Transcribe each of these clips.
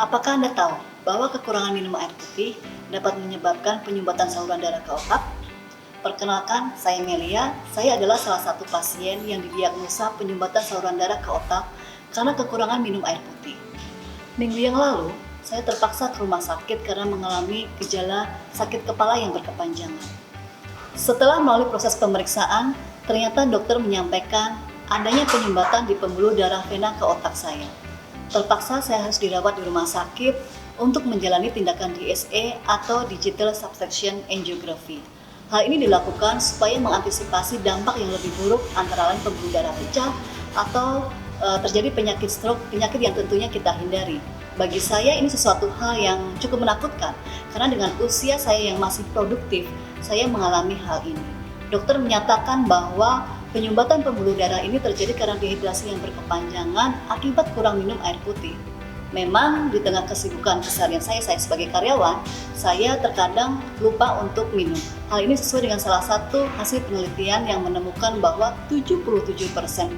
Apakah Anda tahu bahwa kekurangan minum air putih dapat menyebabkan penyumbatan saluran darah ke otak? Perkenalkan, saya Melia. Saya adalah salah satu pasien yang didiagnosa penyumbatan saluran darah ke otak karena kekurangan minum air putih. Minggu yang lalu, saya terpaksa ke rumah sakit karena mengalami gejala sakit kepala yang berkepanjangan. Setelah melalui proses pemeriksaan, ternyata dokter menyampaikan adanya penyumbatan di pembuluh darah vena ke otak saya. Terpaksa saya harus dirawat di rumah sakit untuk menjalani tindakan DSE atau Digital Subtraction Angiography. Hal ini dilakukan supaya mengantisipasi dampak yang lebih buruk antara lain pembuluh darah pecah atau terjadi penyakit stroke, penyakit yang tentunya kita hindari. Bagi saya ini sesuatu hal yang cukup menakutkan karena dengan usia saya yang masih produktif, saya mengalami hal ini. Dokter menyatakan bahwa penyumbatan pembuluh darah ini terjadi karena dehidrasi yang berkepanjangan akibat kurang minum air putih. Memang di tengah kesibukan keseharian saya sebagai karyawan, saya terkadang lupa untuk minum. Hal ini sesuai dengan salah satu hasil penelitian yang menemukan bahwa 77%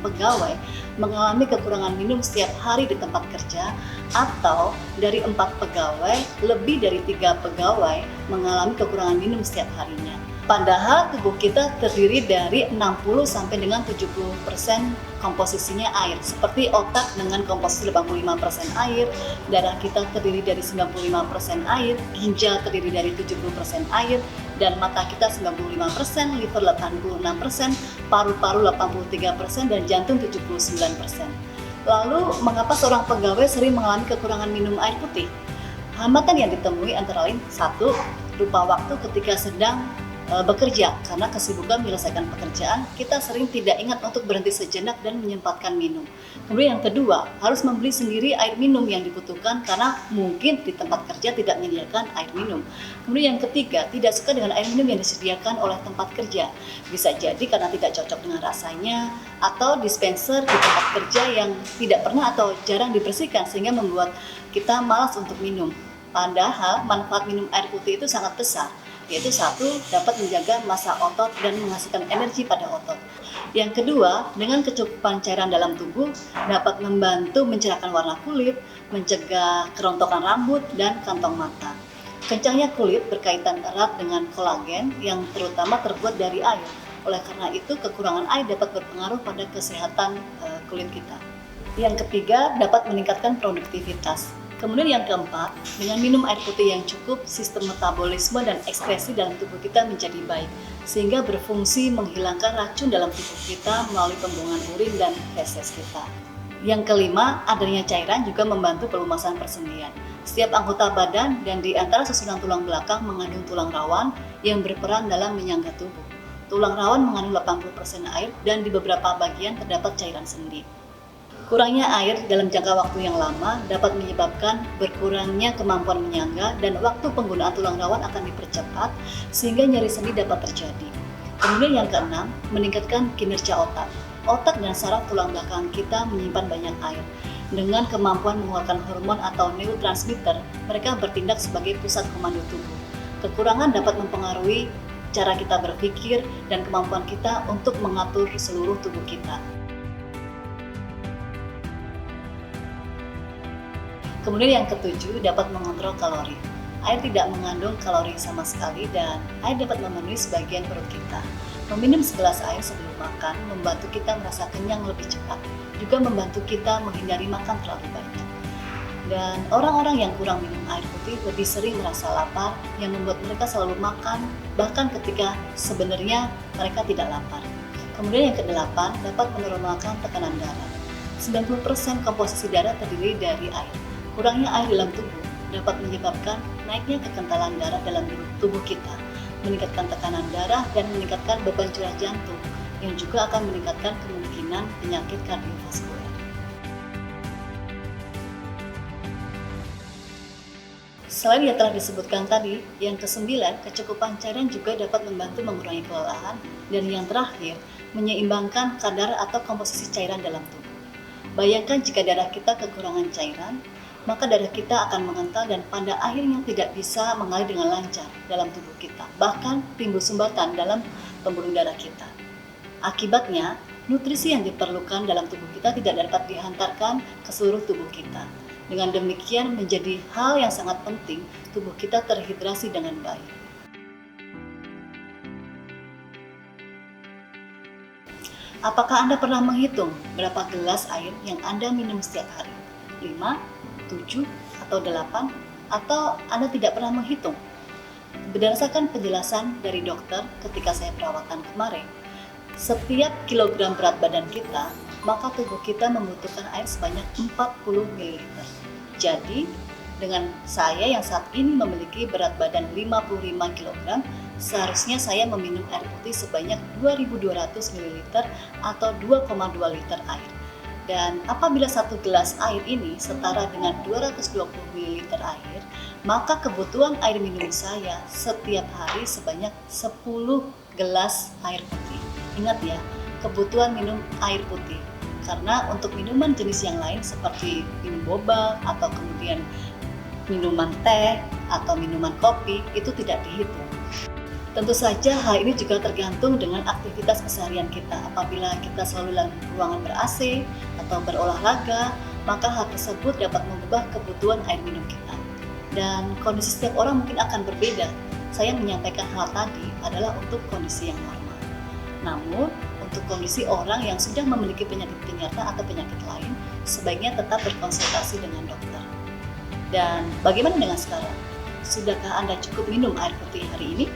pegawai mengalami kekurangan minum setiap hari di tempat kerja, atau dari 4 pegawai, lebih dari 3 pegawai mengalami kekurangan minum setiap harinya. Padahal tubuh kita terdiri dari 60 sampai dengan 70% komposisinya air, seperti otak dengan komposisi 85% air, darah kita terdiri dari 95% air, ginjal terdiri dari 70% air, dan mata kita 95%, liver 86%, paru-paru 83%, dan jantung 79%. Lalu, mengapa seorang pegawai sering mengalami kekurangan minum air putih? Hambatan yang ditemui antara lain, 1. Lupa waktu ketika sedang bekerja, karena kesibukan menyelesaikan pekerjaan, kita sering tidak ingat untuk berhenti sejenak dan menyempatkan minum. Kemudian yang kedua, harus membeli sendiri air minum yang dibutuhkan karena mungkin di tempat kerja tidak menyediakan air minum. Kemudian yang ketiga, tidak suka dengan air minum yang disediakan oleh tempat kerja. Bisa jadi karena tidak cocok dengan rasanya, atau dispenser di tempat kerja yang tidak pernah atau jarang dibersihkan sehingga membuat kita malas untuk minum. Padahal manfaat minum air putih itu sangat besar, yaitu 1. Dapat menjaga massa otot dan menghasilkan energi pada otot. Yang kedua, dengan kecukupan cairan dalam tubuh dapat membantu mencerahkan warna kulit, mencegah kerontokan rambut dan kantong mata. Kencangnya kulit berkaitan erat dengan kolagen yang terutama terbuat dari air. Oleh karena itu, kekurangan air dapat berpengaruh pada kesehatan kulit kita. Yang ketiga, dapat meningkatkan produktivitas. Kemudian yang keempat, dengan minum air putih yang cukup, sistem metabolisme dan ekskresi dalam tubuh kita menjadi baik, sehingga berfungsi menghilangkan racun dalam tubuh kita melalui pembuangan urin dan feses kita. Yang kelima, adanya cairan juga membantu pelumasan persendian. Setiap anggota badan dan di antara susunan tulang belakang mengandung tulang rawan yang berperan dalam menyangga tubuh. Tulang rawan mengandung 80% air dan di beberapa bagian terdapat cairan sendi. Kurangnya air dalam jangka waktu yang lama dapat menyebabkan berkurangnya kemampuan menyangga dan waktu penggunaan tulang rawan akan dipercepat sehingga nyeri sendi dapat terjadi. Kemudian yang keenam, meningkatkan kinerja otak. Otak dan saraf tulang belakang kita menyimpan banyak air. Dengan kemampuan mengeluarkan hormon atau neurotransmitter, mereka bertindak sebagai pusat komando tubuh. Kekurangan dapat mempengaruhi cara kita berpikir dan kemampuan kita untuk mengatur seluruh tubuh kita. Kemudian yang ketujuh, dapat mengontrol kalori. Air tidak mengandung kalori sama sekali dan air dapat memenuhi sebagian perut kita. Meminum segelas air sebelum makan membantu kita merasa kenyang lebih cepat, juga membantu kita menghindari makan terlalu banyak. Dan orang-orang yang kurang minum air putih lebih sering merasa lapar, yang membuat mereka selalu makan, bahkan ketika sebenarnya mereka tidak lapar. Kemudian yang kedelapan, dapat menormalkan tekanan darah. 90% komposisi darah terdiri dari air. Kurangnya air dalam tubuh dapat menyebabkan naiknya kekentalan darah dalam tubuh kita, meningkatkan tekanan darah dan meningkatkan beban curah jantung, yang juga akan meningkatkan kemungkinan penyakit kardiovaskuler. Selain yang telah disebutkan tadi, yang kesembilan, kecukupan cairan juga dapat membantu mengurangi kelelahan, dan yang terakhir, menyeimbangkan kadar atau komposisi cairan dalam tubuh. Bayangkan jika darah kita kekurangan cairan, maka darah kita akan mengental dan pada akhirnya tidak bisa mengalir dengan lancar dalam tubuh kita, bahkan timbul sumbatan dalam pembuluh darah kita. Akibatnya, nutrisi yang diperlukan dalam tubuh kita tidak dapat dihantarkan ke seluruh tubuh kita. Dengan demikian menjadi hal yang sangat penting tubuh kita terhidrasi dengan baik. Apakah Anda pernah menghitung berapa gelas air yang Anda minum setiap hari? 5, 7, atau 8? Atau Anda tidak pernah menghitung? Berdasarkan penjelasan dari dokter ketika saya perawatan kemarin, setiap kilogram berat badan kita, maka tubuh kita membutuhkan air sebanyak 40 ml. Jadi, dengan saya yang saat ini memiliki berat badan 55 kg, seharusnya saya meminum air putih sebanyak 2.200 ml atau 2,2 liter air. Dan apabila satu gelas air ini setara dengan 220 ml air, maka kebutuhan air minum saya setiap hari sebanyak 10 gelas air putih. Ingat ya, kebutuhan minum air putih. Karena untuk minuman jenis yang lain seperti minum boba atau kemudian minuman teh atau minuman kopi itu tidak dihitung. Tentu saja hal ini juga tergantung dengan aktivitas keseharian kita. Apabila kita selalu dalam ruangan ber-AC atau berolahraga, maka hal tersebut dapat mengubah kebutuhan air minum kita. Dan kondisi setiap orang mungkin akan berbeda. Saya menyampaikan hal tadi adalah untuk kondisi yang normal. Namun, untuk kondisi orang yang sudah memiliki penyakit penyerta atau penyakit lain, sebaiknya tetap berkonsultasi dengan dokter. Dan bagaimana dengan sekarang? Sudahkah Anda cukup minum air putih hari ini?